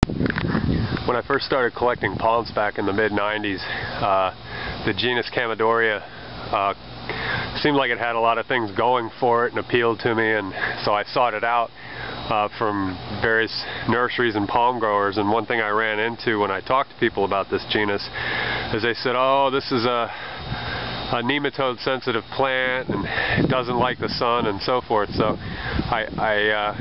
When I first started collecting palms back in the mid-90s, the genus Chamaedorea seemed like it had a lot of things going for it and appealed to me, and so I sought it out from various nurseries and palm growers. And one thing I ran into when I talked to people about this genus is they said, oh, this is a nematode sensitive plant and it doesn't like the sun and so forth. So I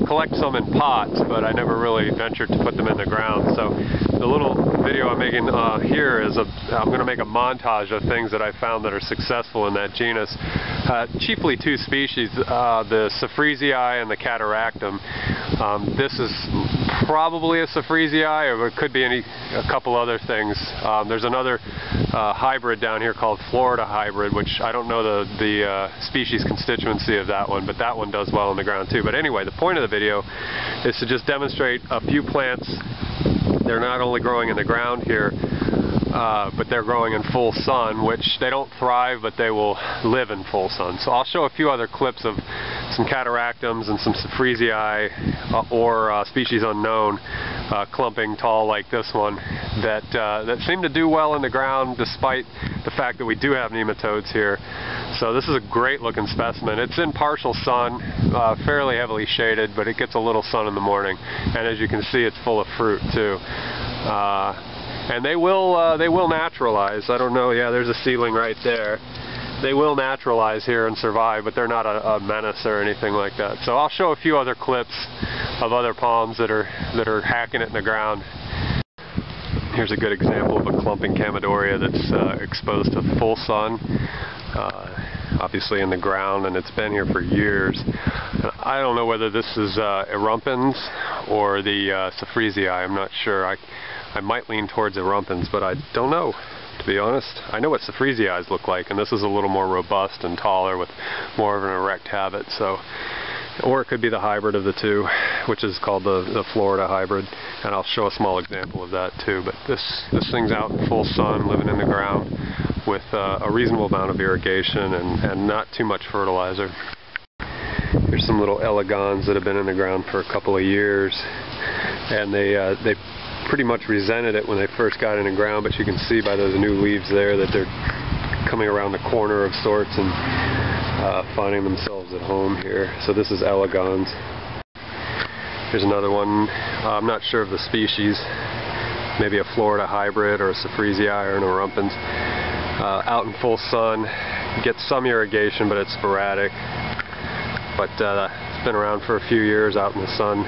collect some in pots, but I never really ventured to put them in the ground. So the little video I'm making here is I'm going to make a montage of things that I found that are successful in that genus. Chiefly two species, the Saffrezii and the Cataractum. This is probably a Saffrezii, or it could be a couple other things. There's another hybrid down here called Florida hybrid, which I don't know the species constituency of that one, but that one does well in the ground too. But anyway, the point of the video is to just demonstrate a few plants. They're not only growing in the ground here, but they're growing in full sun, which they don't thrive, but they will live in full sun. So I'll show a few other clips of some Cataractums and some Saffrezii or species unknown, clumping tall like this one, that seem to do well in the ground despite the fact that we do have nematodes here. So this is a great looking specimen. It's in partial sun, fairly heavily shaded, but it gets a little sun in the morning. And as you can see, it's full of fruit too. And they will naturalize. I don't know, yeah, there's a seedling right there. They will naturalize here and survive, but they're not a menace or anything like that. So I'll show a few other clips of other palms that are hacking it in the ground. Here's a good example of a clumping Chamaedorea that's exposed to full sun, obviously in the ground, and it's been here for years. And I don't know whether this is erumpens or the Saffrezii. I'm not sure. I might lean towards erumpens, but I don't know, to be honest. I know what Saffrezii look like, and this is a little more robust and taller with more of an erect habit. So, or it could be the hybrid of the two, which is called the Florida hybrid, and I'll show a small example of that too. But this thing's out in full sun, living in the ground with a reasonable amount of irrigation and not too much fertilizer. Here's some little elegans that have been in the ground for a couple of years, and they pretty much resented it when they first got in the ground, but you can see by those new leaves there that they're coming around the corner of sorts and finding themselves at home here. So this is elegans. Here's another one. I'm not sure of the species. Maybe a Florida hybrid or a Saffrezii or an erumpens. Out in full sun. Gets some irrigation, but it's sporadic. But it's been around for a few years out in the sun.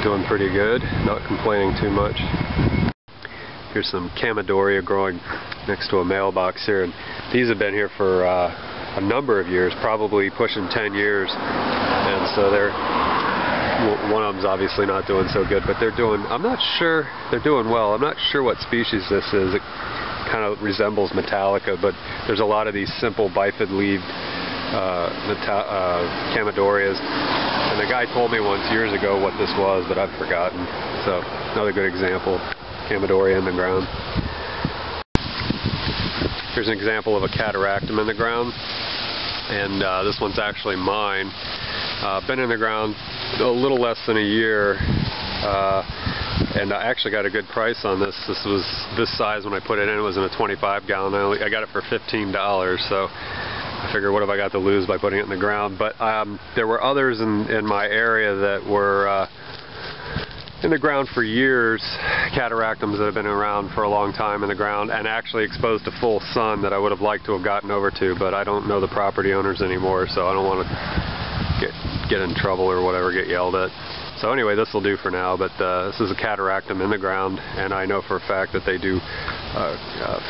Doing pretty good, not complaining too much. Here's some Chamaedorea growing next to a mailbox here, and these have been here for a number of years, probably pushing 10 years, and so one of them's obviously not doing so good, but they're doing, I'm not sure, they're doing well. I'm not sure what species this is. It kind of resembles Metallica, but there's a lot of these simple bifid-leaved Chamaedoreas. And the guy told me once years ago what this was, but I've forgotten. So another good example, Chamaedorea in the ground. Here's an example of a Cataractum in the ground, and this one's actually mine. Been in the ground a little less than a year, and I actually got a good price on this. This was this size when I put it in. It was in a 25 gallon. I got it for $15, so I figured, what have I got to lose by putting it in the ground? But there were others in my area that were in the ground for years, Cataractums that have been around for a long time in the ground and actually exposed to full sun that I would have liked to have gotten over to, but I don't know the property owners anymore, so I don't want to get in trouble or whatever, get yelled at. So anyway, this will do for now, but this is a Cataractum in the ground, and I know for a fact that they do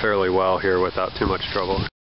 fairly well here without too much trouble.